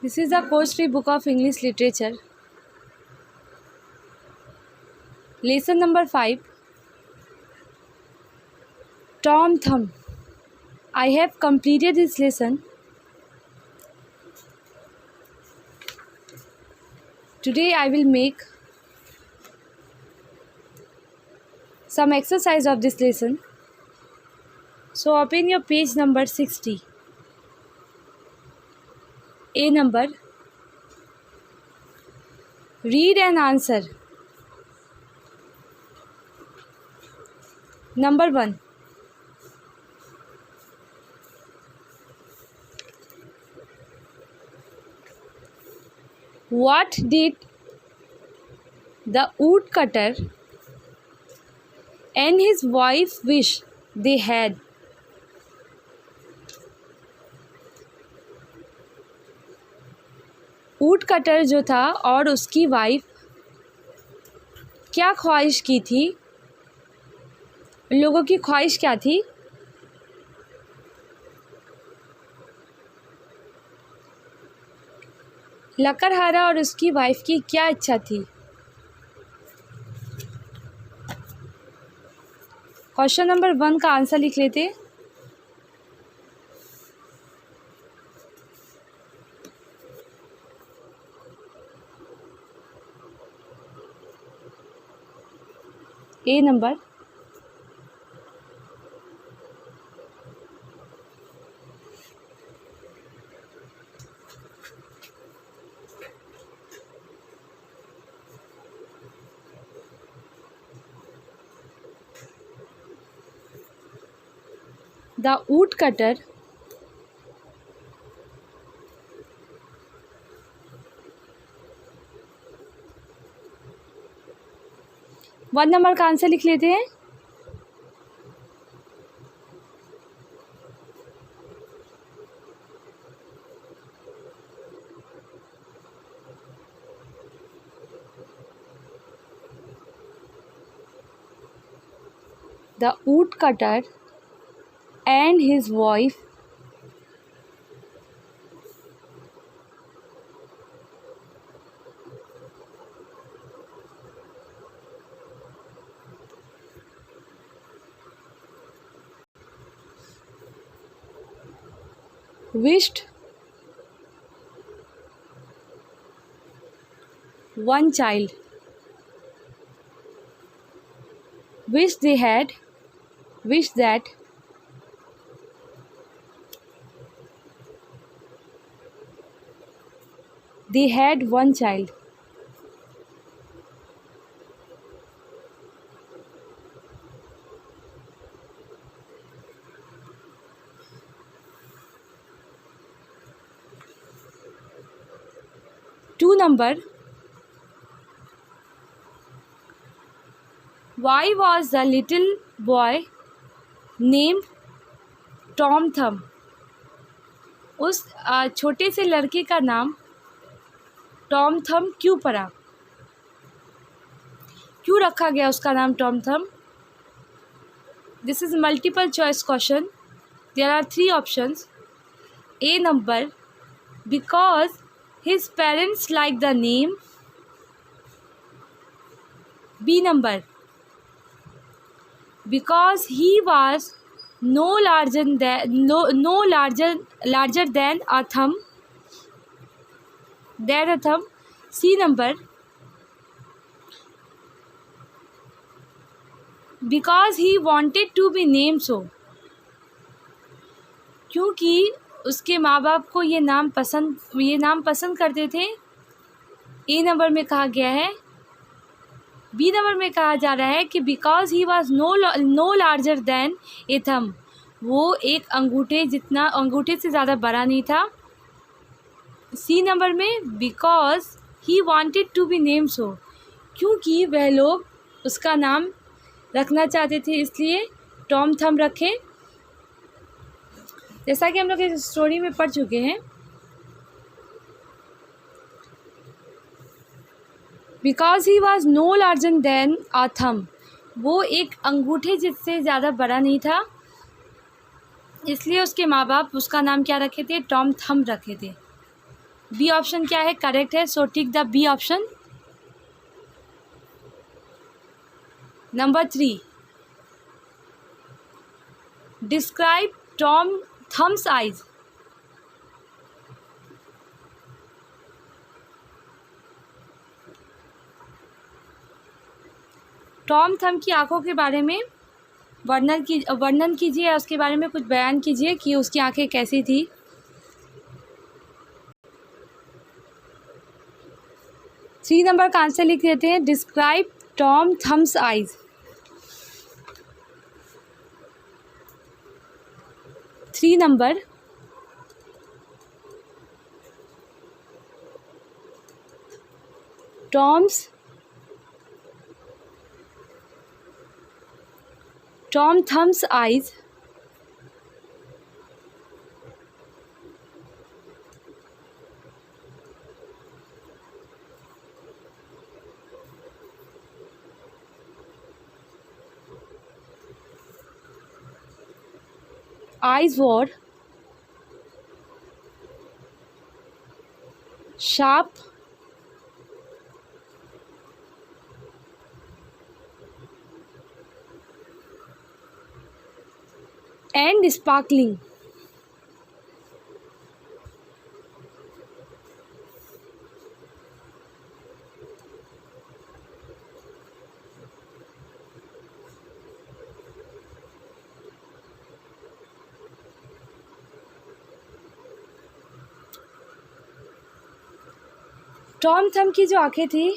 This is a course-free book of English literature. Lesson number 5. Tom Thumb. I have completed this lesson. Today I will make some exercise of this lesson. So open your page number 60. A number. Read and answer. Number 1. What did the woodcutter and his wife wish they had? Woodcutter जो था और उसकी wife क्या ख्वाहिश की थी? उन लोगों की ख्वाहिश क्या थी? लकड़हारा और उसकी वाइफ की क्या इच्छा थी? क्वेश्चन नंबर 1 का आंसर लिख लेते। A number. The woodcutter one number का आंसर लिख लेते हैं। The woodcutter and his wife wished one child. Wish they had. Wish that they had one child. Two number. Why was the little boy named Tom Thumb? उस छोटे से लड़के का नाम टॉम थम क्यों पड़ा? क्यों रखा गया उसका नाम Tom Thumb? This is multiple choice question. There are 3 options. A number, because his parents like the name. B number, because he was no larger than a thumb. A thumb. C number, because he wanted to be named so. क्योंकि उसके माँ बाप को ये नाम पसंद करते थे. ए नंबर में कहा गया है. बी नंबर में कहा जा रहा है कि because he was no larger than a thumb. वो एक अंगूठे से ज़्यादा बड़ा नहीं था. सी नंबर में because he wanted to be name so. क्योंकि वह लोग उसका नाम रखना चाहते थे, इसलिए टॉम थम रखे. जैसा कि हम लोग इस स्टोरी में पढ़ चुके हैं, because he was no larger then अ थम. वो एक अंगूठे जिससे ज़्यादा बड़ा नहीं था, इसलिए उसके माँ बाप उसका नाम क्या रखे थे? टॉम थम रखे थे. बी ऑप्शन क्या है, करेक्ट है, so tick the B option. Number 3, describe Tom Thumb's eyes. Tom Thumb की आंखों के बारे में वर्णन कीजिए, उसके बारे में कुछ बयान कीजिए कि उसकी आंखें कैसी थी। 3 नंबर का आंसर लिख देते हैं, describe Tom Thumb's eyes. 3 number, Tom Thumb's eyes were sharp and sparkling. Tom Thumb की जो आंखें थी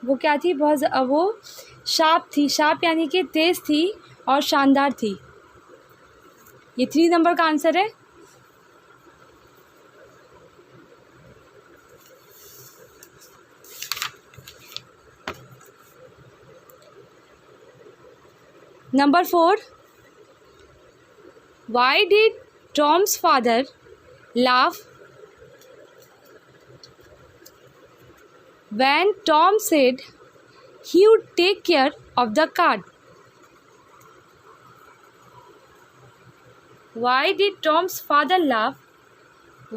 वो क्या थी, वो शार्प थी, शार्प यानी कि तेज़ थी और शानदार थी। ये 3 नंबर का आंसर है। Number 4, why did Tom's father laugh when Tom said he would take care of the card? Why did Tom's father laugh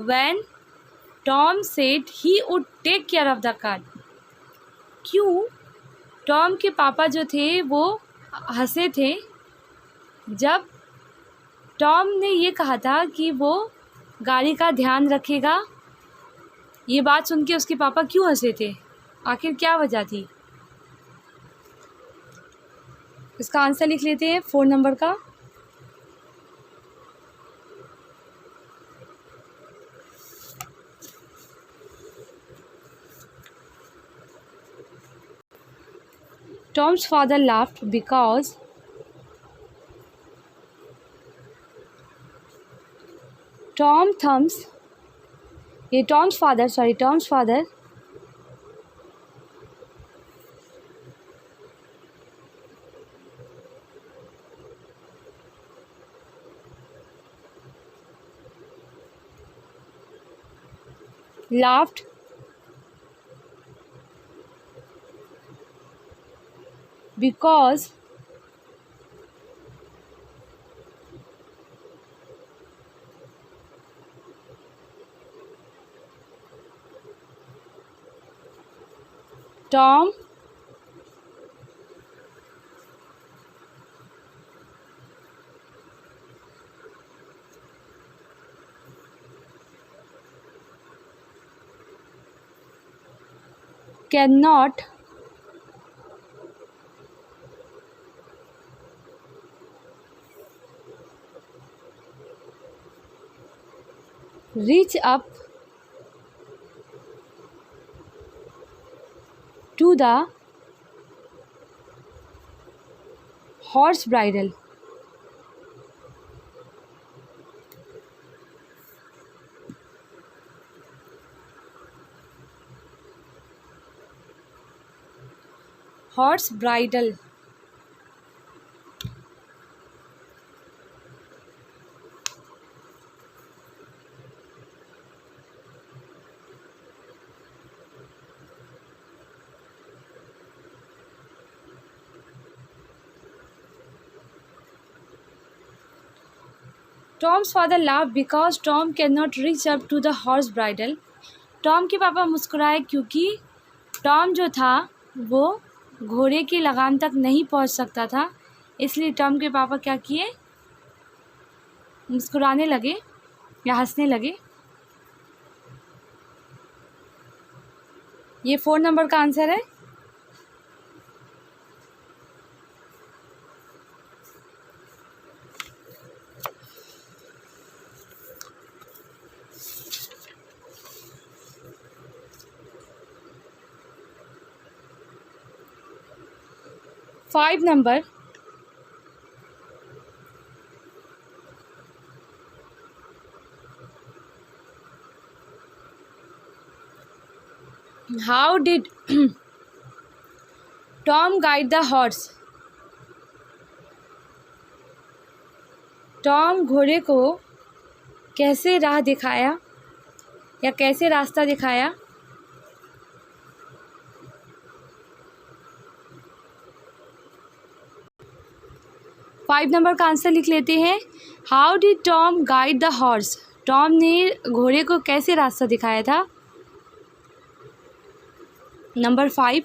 when Tom said he would take care of the card? क्यों Tom के पापा जो थे वो हंसे थे जब Tom ने ये कहा था कि वो गाड़ी का ध्यान रखेगा। ये बात सुन के उसके पापा क्यों हंसे थे, आखिर क्या वजह थी? इसका आंसर लिख लेते हैं 4 नंबर का। Tom's father laughed because Tom's father laughed because Tom cannot reach up to the horse bridle. Horse bridle. Tom's father laughed because Tom cannot reach up to the horse bridle. Tom के पापा मुस्कुराए क्योंकि Tom जो था वो घोड़े की लगाम तक नहीं पहुंच सकता था। इसलिए टॉम के पापा क्या किए, मुस्कुराने लगे या हंसने लगे। ये 4 नंबर का आंसर है। Five number, how did Tom guide the horse. Tom घोड़े को कैसे राह दिखाया या कैसे रास्ता दिखाया। फाइव नंबर का आंसर लिख लेते हैं। How did Tom guide the horse. Tom ने घोड़े को कैसे रास्ता दिखाया था। नंबर 5,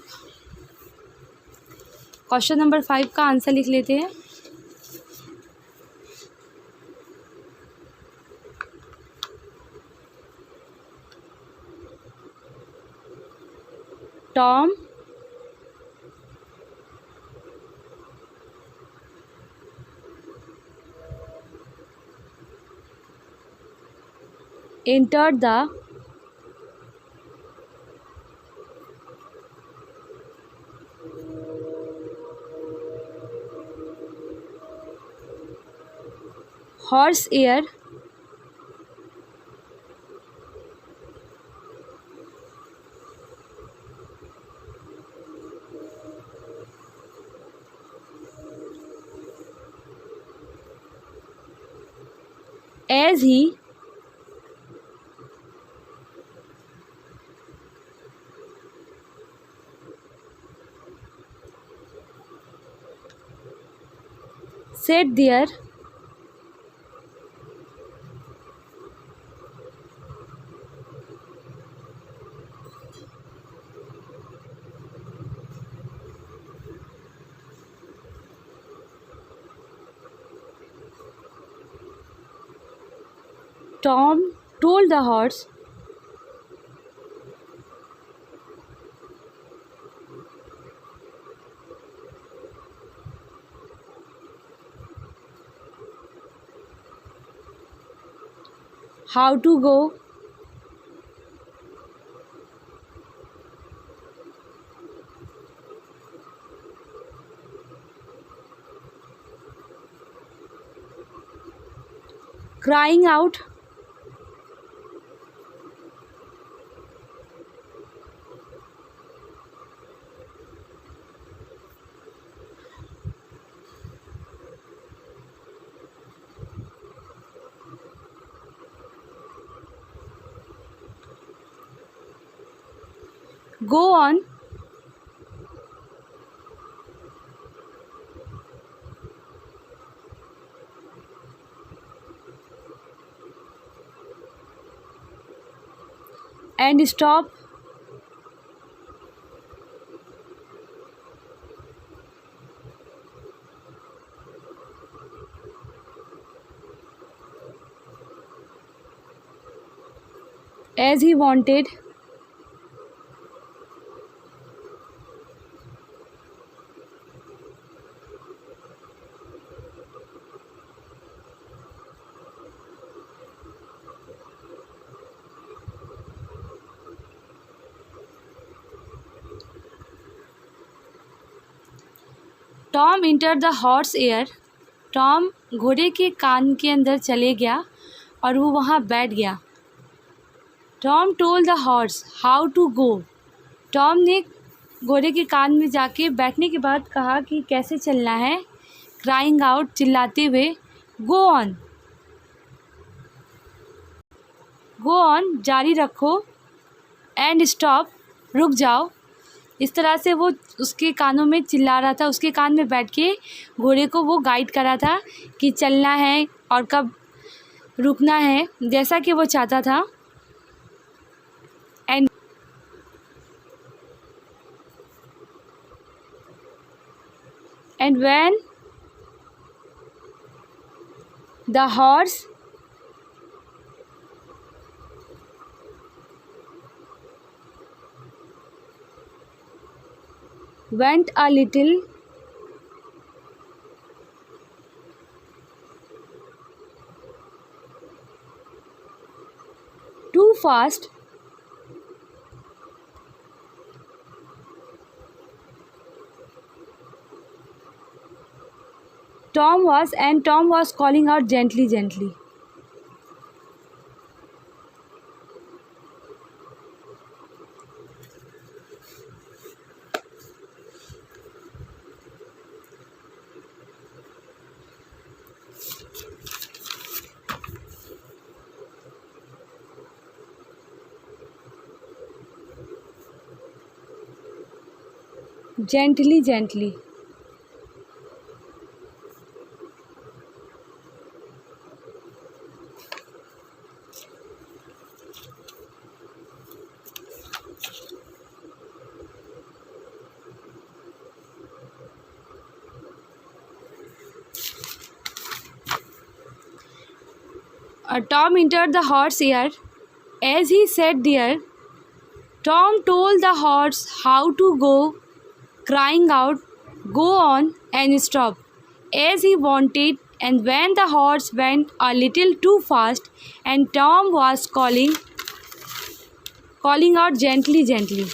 क्वेश्चन नंबर 5 का आंसर लिख लेते हैं। Tom entered the horse air as he sat there Tom told the horse how to go crying out go on and stop as he wanted Tom enter the horse air. Tom घोड़े के कान के अंदर चले गया और वो वहाँ बैठ गया। Tom told the horse how to go. Tom ने घोड़े के कान में जाके बैठने के बाद कहा कि कैसे चलना है। क्राइंग आउट, चिल्लाते हुए, गो ऑन, गो ऑन, जारी रखो, एंड स्टॉप, रुक जाओ। इस तरह से वो उसके कानों में चिल्ला रहा था। उसके कान में बैठ के घोड़े को वो गाइड कर रहा था कि चलना है और कब रुकना है, जैसा कि वो चाहता था। and when the horse went a little too fast, Tom was calling out gently, gently. Gently, gently. Tom entered the horse's ear. As he sat there, Tom told the horse how to go, crying out, "Go on," and stop, as he wanted. And when the horse went a little too fast, and Tom was calling out gently, gently.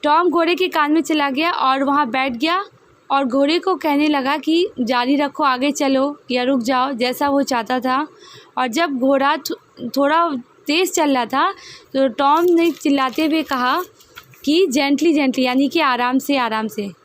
Tom घोड़े के कान में चला गया और वहाँ बैठ गया और घोड़े को कहने लगा कि जारी रखो, आगे चलो या रुक जाओ, जैसा वो चाहता था। और जब घोड़ा थोड़ा तेज़ चल रहा था तो टॉम ने चिल्लाते हुए कहा कि जेंटली जेंटली, यानी कि आराम से आराम से।